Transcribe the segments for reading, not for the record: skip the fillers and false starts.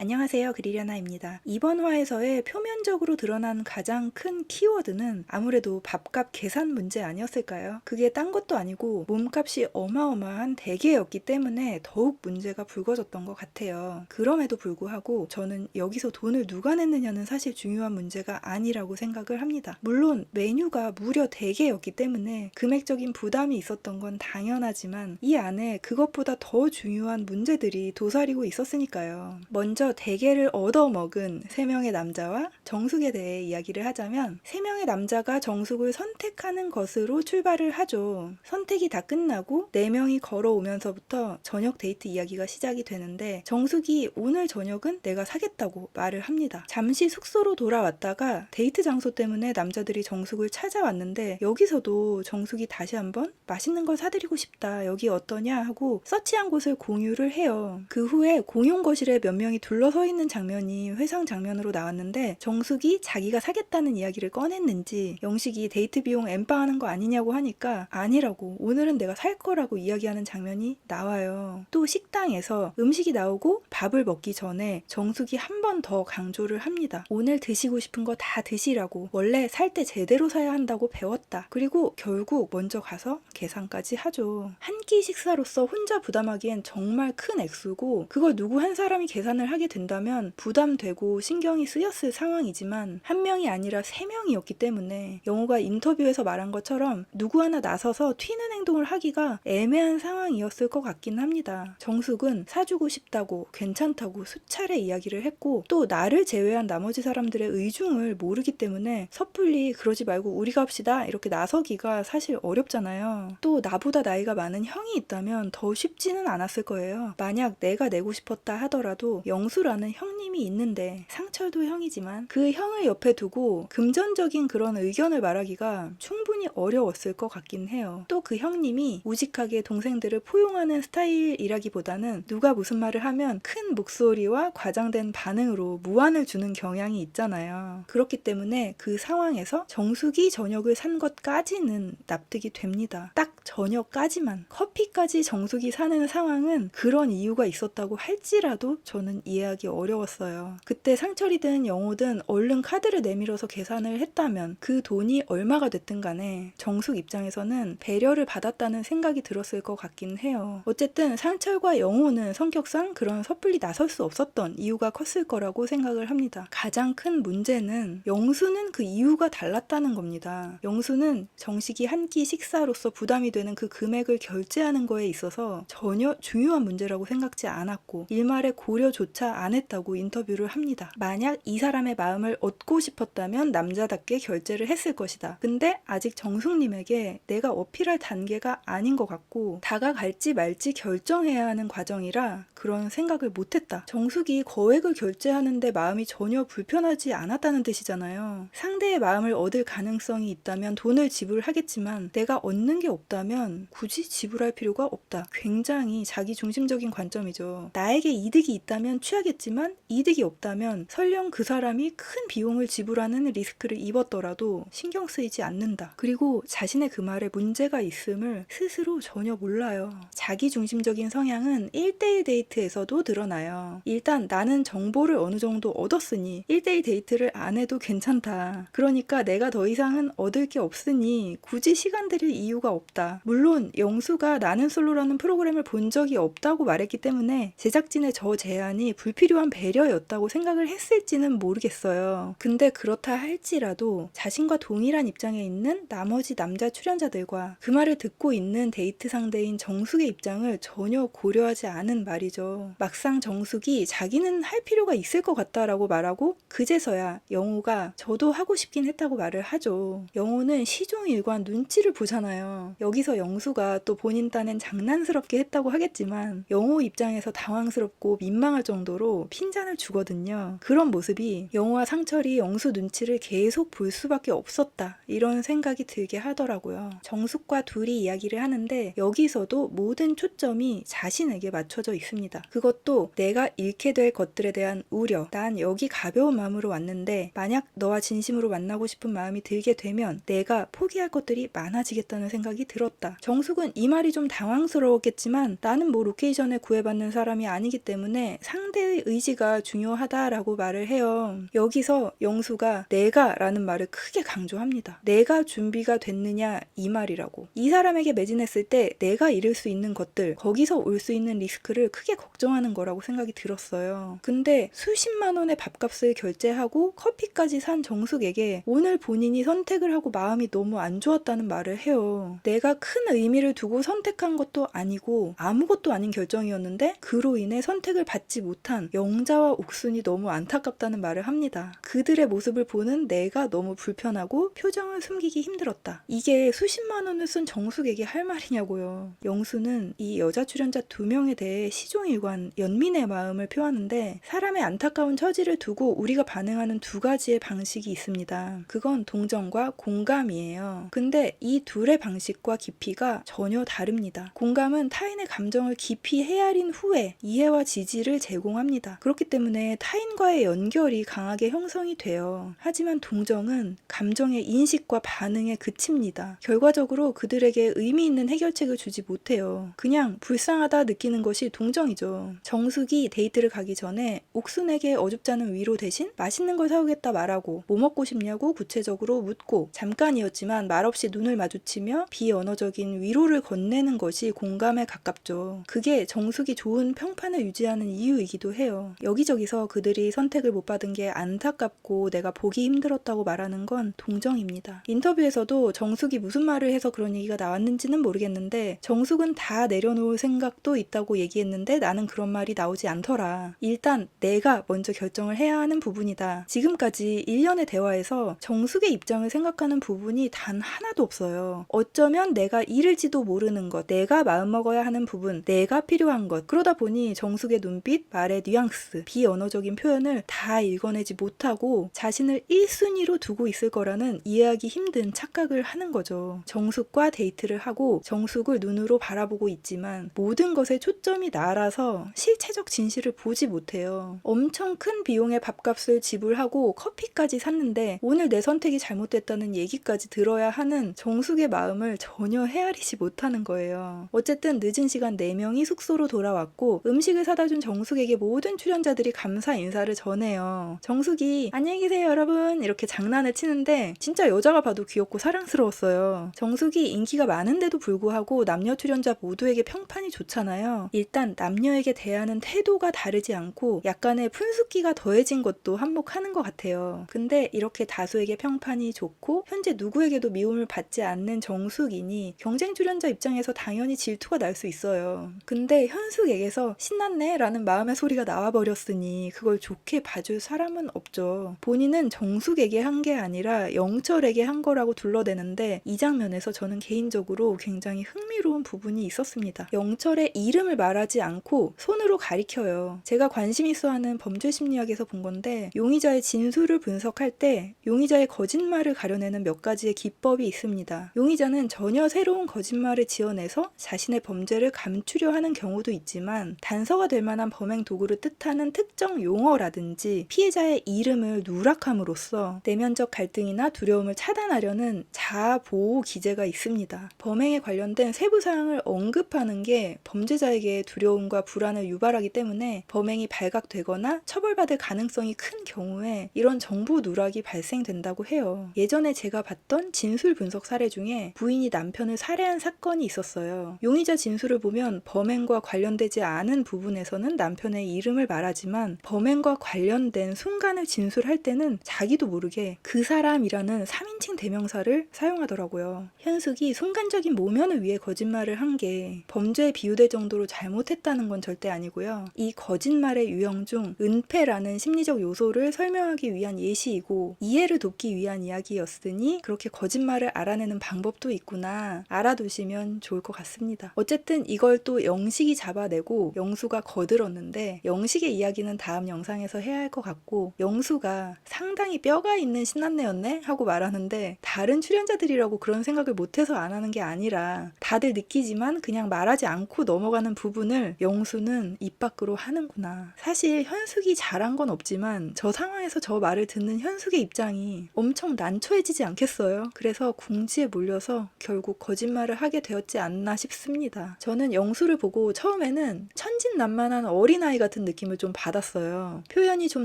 안녕하세요. 그리려나입니다. 이번 화에서의 표면적으로 드러난 가장 큰 키워드는 아무래도 밥값 계산 문제 아니었을까요? 그게 딴 것도 아니고 몸값이 어마어마한 대게였기 때문에 더욱 문제가 불거졌던 것 같아요. 그럼에도 불구하고 저는 여기서 돈을 누가 냈느냐는 사실 중요한 문제가 아니라고 생각을 합니다. 물론 메뉴가 무려 대게였기 때문에 금액적인 부담이 있었던 건 당연하지만 이 안에 그것보다 더 중요한 문제들이 도사리고 있었으니까요. 먼저 대게를 얻어먹은 3명의 남자와 정숙에 대해 이야기를 하자면 3명의 남자가 정숙을 선택하는 것으로 출발을 하죠. 선택이 다 끝나고 4명이 걸어오면서부터 저녁 데이트 이야기가 시작이 되는데 정숙이 오늘 저녁은 내가 사겠다고 말을 합니다. 잠시 숙소로 돌아왔다가 데이트 장소 때문에 남자들이 정숙을 찾아왔는데 여기서도 정숙이 다시 한번 맛있는 걸 사드리고 싶다. 여기 어떠냐 하고 서치한 곳을 공유를 해요. 그 후에 공용 거실에 몇 명이 둘러서 있는 장면이 회상 장면으로 나왔는데 정숙이 자기가 사겠다는 이야기를 꺼냈는지 영식이 데이트 비용 엠빵하는 거 아니냐고 하니까 아니라고 오늘은 내가 살 거라고 이야기하는 장면이 나와요. 또 식당에서 음식이 나오고 밥을 먹기 전에 정숙이 한 번 더 강조를 합니다. 오늘 드시고 싶은 거 다 드시라고 원래 살 때 제대로 사야 한다고 배웠다. 그리고 결국 먼저 가서 계산까지 하죠. 한 끼 식사로서 혼자 부담하기엔 정말 큰 액수고 그걸 누구 한 사람이 계산을 하게 된다면 부담되고 신경이 쓰였을 상황이지만 한 명이 아니라 3명이었기 때문에 영호가 인터뷰에서 말한 것처럼 누구 하나 나서서 튀는 행동을 하기가 애매한 상황이었을 것 같긴 합니다. 정숙은 사주고 싶다고 괜찮다고 수차례 이야기를 했고 또 나를 제외한 나머지 사람들의 의중을 모르기 때문에 섣불리 그러지 말고 우리가 합시다 이렇게 나서기가 사실 어렵잖아요. 또 나보다 나이가 많은 형이 있다면 더 쉽지는 않았을 거예요. 만약 내가 내고 싶었다 하더라도 영수라는 형님이 있는데 상철도 형이지만 그 형을 옆에 두고 금전적인 그런 의견을 말하기가 충분히 어려웠을 것 같긴 해요. 또 그 형님이 우직하게 동생들을 포용하는 스타일이라기보다는 누가 무슨 말을 하면 큰 목소리와 과장된 반응으로 무안을 주는 경향이 있잖아요. 그렇기 때문에 그 상황에서 정숙이 저녁을 산 것까지는 납득이 됩니다. 딱 저녁까지만. 커피까지 정숙이 사는 상황은 그런 이유가 있었다고 할지라도 저는 이해하기 어려웠어요. 그때 상철이든 영호든 얼른 카드를 내밀어서 계산을 했다면 그 돈이 얼마가 됐든 간에 정숙 입장에서는 배려를 받았다는 생각이 들었을 것 같긴 해요. 어쨌든 상철과 영호는 성격상 그런 섣불리 나설 수 없었던 이유가 컸을 거라고 생각을 합니다. 가장 큰 문제는 영수는 그 이유가 달랐다는 겁니다. 영수는 정식이 한 끼 식사로서 부담이 되는 그 금액을 결제하는 거에 있어서 전혀 중요한 문제라고 생각지 않았고 일말의 고려조차 안 했다고 인터뷰를 합니다. 만약 이 사람의 마음을 얻고 싶었다면 남자답게 결제를 했을 것이다. 근데 아직 정숙님에게 내가 어필할 단계가 아닌 것 같고 다가갈지 말지 결정해야 하는 과정이라 그런 생각을 못했다. 정숙이 거액을 결제하는데 마음이 전혀 불편하지 않았다는 뜻이잖아요. 상대의 마음을 얻을 가능성이 있다면 돈을 지불하겠지만 내가 얻는 게 없다면 굳이 지불할 필요가 없다. 굉장히 자기중심적인 관점이죠. 나에게 이득이 있다면 취하겠지만 이득이 없다면 설령 그 사람이 큰 비용을 지불하는 리스크를 입었더라도 신경 쓰이지 않는다. 그리고 자신의 그 말에 문제가 있음을 스스로 전혀 몰라요. 자기중심적인 성향은 1대1 데이트에서도 드러나요. 일단 나는 정보를 어느 정도 얻었으니 1대1 데이트를 안 해도 괜찮다. 그러니까 내가 더 이상은 얻을 게 없으니 굳이 시간 들일 이유가 없다. 물론 영수가 나는 솔로라는 프로그램을 본 적이 없다고 말했기 때문에 제작진의 저 제안이 불필요한 배려였다고 생각을 했을지는 모르겠어요. 근데 그렇다 할지라도 자신과 동일한 입장에 있는 나머지 남자 출연자들과 그 말을 듣고 있는 데이트 상대인 정숙의 입장을 전혀 고려하지 않은 말이죠. 막상 정숙이 자기는 할 필요가 있을 것 같다라고 말하고 그제서야 영호가 저도 하고 싶긴 했다고 말을 하죠. 영호는 시종일관 눈치를 보잖아요. 여기서 영수가 또 본인 딴엔 장난스럽게 했다고 하겠지만 영호 입장에서 당황스럽고 민망할 정도로 핀잔을 주거든요. 그런 모습이 영호와 상철이 영수 눈치를 계속 볼 수밖에 없었다. 이런 생각이 들게 하더라고요. 정숙과 둘이 이야기를 하는데 여기서도 모든 초점이 자신에게 맞춰져 있습니다. 그것도 내가 잃게 될 것들에 대한 우려. 난 여기 가벼운 마음으로 왔는데 만약 너와 진심으로 만나고 싶은 마음이 들게 되면 내가 포기할 것들이 많아지겠다는 생각이 들었다. 정숙은 이 말이 좀 당황스러웠겠지만 나는 뭐 로케이션에 구애받는 사람이 아니기 때문에 상대의 타인의 의지가 중요하다라고 말을 해요. 여기서 영수가 내가 라는 말을 크게 강조합니다. 내가 준비가 됐느냐 이 말이라고. 이 사람에게 매진했을 때 내가 잃을 수 있는 것들, 거기서 올 수 있는 리스크를 크게 걱정하는 거라고 생각이 들었어요. 근데 수십만 원의 밥값을 결제하고 커피까지 산 정숙에게 오늘 본인이 선택을 하고 마음이 너무 안 좋았다는 말을 해요. 내가 큰 의미를 두고 선택한 것도 아니고 아무것도 아닌 결정이었는데 그로 인해 선택을 받지 못한 영자와 옥순이 너무 안타깝다는 말을 합니다. 그들의 모습을 보는 내가 너무 불편하고 표정을 숨기기 힘들었다. 이게 수십만 원을 쓴 정숙에게 할 말이냐고요. 영수는 이 여자 출연자 2명에 대해 시종일관 연민의 마음을 표하는데 사람의 안타까운 처지를 두고 우리가 반응하는 2가지의 방식이 있습니다. 그건 동정과 공감이에요. 근데 이 둘의 방식과 깊이가 전혀 다릅니다. 공감은 타인의 감정을 깊이 헤아린 후에 이해와 지지를 제공합니다. 그렇기 때문에 타인과의 연결이 강하게 형성이 돼요. 하지만 동정은 감정의 인식과 반응에 그칩니다. 결과적으로 그들에게 의미 있는 해결책을 주지 못해요. 그냥 불쌍하다 느끼는 것이 동정이죠. 정숙이 데이트를 가기 전에 옥순에게 어줍지 않은 위로 대신 맛있는 걸 사오겠다 말하고 뭐 먹고 싶냐고 구체적으로 묻고 잠깐이었지만 말없이 눈을 마주치며 비언어적인 위로를 건네는 것이 공감에 가깝죠. 그게 정숙이 좋은 평판을 유지하는 이유이기도 해요. 여기저기서 그들이 선택을 못 받은 게 안타깝고 내가 보기 힘들었다고 말하는 건 동정입니다. 인터뷰에서도 정숙이 무슨 말을 해서 그런 얘기가 나왔는지는 모르겠는데 정숙은 다 내려놓을 생각도 있다고 얘기했는데 나는 그런 말이 나오지 않더라. 일단 내가 먼저 결정을 해야 하는 부분이다. 지금까지 1년의 대화에서 정숙의 입장을 생각하는 부분이 단 하나도 없어요. 어쩌면 내가 잃을지도 모르는 것, 내가 마음먹어야 하는 부분, 내가 필요한 것. 그러다 보니 정숙의 눈빛, 말의 뉘앙스, 비언어적인 표현을 다 읽어내지 못하고 자신을 1순위로 두고 있을 거라는 이해하기 힘든 착각을 하는 거죠. 정숙과 데이트를 하고 정숙을 눈으로 바라보고 있지만 모든 것에 초점이 나라서 실체적 진실을 보지 못해요. 엄청 큰 비용의 밥값을 지불하고 커피까지 샀는데 오늘 내 선택이 잘못됐다는 얘기까지 들어야 하는 정숙의 마음을 전혀 헤아리지 못하는 거예요. 어쨌든 늦은 시간 4명이 숙소로 돌아왔고 음식을 사다 준 정숙에게 모든 출연자들이 감사 인사를 전해요. 정숙이 안녕히 계세요 여러분 이렇게 장난을 치는데 진짜 여자가 봐도 귀엽고 사랑스러웠어요. 정숙이 인기가 많은데도 불구하고 남녀 출연자 모두에게 평판이 좋잖아요. 일단 남녀에게 대하는 태도가 다르지 않고 약간의 푼숫기가 더해진 것도 한몫하는 것 같아요. 근데 이렇게 다수에게 평판이 좋고 현재 누구에게도 미움을 받지 않는 정숙이니 경쟁 출연자 입장에서 당연히 질투가 날 수 있어요. 근데 현숙에게서 신났네 라는 마음의 소리가 나와버렸으니 그걸 좋게 봐줄 사람은 없죠. 본인은 정숙에게 한 게 아니라 영철에게 한 거라고 둘러대는데 이 장면에서 저는 개인적으로 굉장히 흥미로운 부분이 있었습니다. 영철의 이름을 말하지 않고 손으로 가리켜요. 제가 관심 있어 하는 범죄 심리학에서 본 건데 용의자의 진술을 분석할 때 용의자의 거짓말을 가려내는 몇 가지의 기법이 있습니다. 용의자는 전혀 새로운 거짓말을 지어내서 자신의 범죄를 감추려 하는 경우도 있지만 단서가 될 만한 범행 도구를 뜻하는 특정 용어라든지 피해자의 이름을 누락함으로써 내면적 갈등이나 두려움을 차단하려는 자아 보호 기제가 있습니다. 범행에 관련된 세부 사항을 언급하는 게 범죄자에게 두려움과 불안을 유발하기 때문에 범행이 발각되거나 처벌받을 가능성이 큰 경우에 이런 정보 누락이 발생된다고 해요. 예전에 제가 봤던 진술 분석 사례 중에 부인이 남편을 살해한 사건이 있었어요. 용의자 진술을 보면 범행과 관련되지 않은 부분에서는 남편의 이름을 말하지만 범행과 관련된 순간을 진술할 때는 자기도 모르게 그 사람이라는 3인칭 대명사를 사용하더라고요. 현숙이 순간적인 모면을 위해 거짓말을 한 게 범죄에 비유될 정도로 잘못했다는 건 절대 아니고요. 이 거짓말의 유형 중 은폐라는 심리적 요소를 설명하기 위한 예시이고 이해를 돕기 위한 이야기였으니 그렇게 거짓말을 알아내는 방법도 있구나 알아두시면 좋을 것 같습니다. 어쨌든 이걸 또 영식이 잡아내고 영수가 거들었는데 영식의 이야기는 다음 영상에서 해야 할 것 같고 영수가 상당히 뼈가 있는 신남매였네 하고 말하는데 다른 출연자들이라고 그런 생각을 못해서 안 하는 게 아니라 다들 느끼지만 그냥 말하지 않고 넘어가는 부분을 영수는 입 밖으로 하는구나. 사실 현숙이 잘한 건 없지만 저 상황에서 저 말을 듣는 현숙의 입장이 엄청 난처해지지 않겠어요? 그래서 궁지에 몰려서 결국 거짓말을 하게 되었지 않나 싶습니다. 저는 영수를 보고 처음에는 천진난만한 어린아이 같은 같은 느낌을 좀 받았어요. 표현이 좀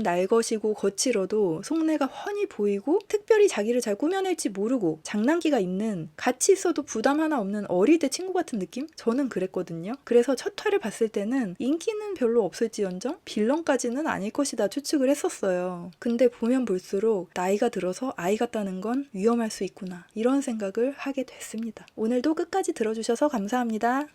날것이고 거칠어도 속내가 훤히 보이고 특별히 자기를 잘 꾸며낼지 모르고 장난기가 있는, 같이 있어도 부담 하나 없는 어리대 친구 같은 느낌? 저는 그랬거든요. 그래서 첫 회를 봤을 때는 인기는 별로 없을지언정 빌런까지는 아닐 것이다 추측을 했었어요. 근데 보면 볼수록 나이가 들어서 아이 같다는 건 위험할 수 있구나, 이런 생각을 하게 됐습니다. 오늘도 끝까지 들어주셔서 감사합니다.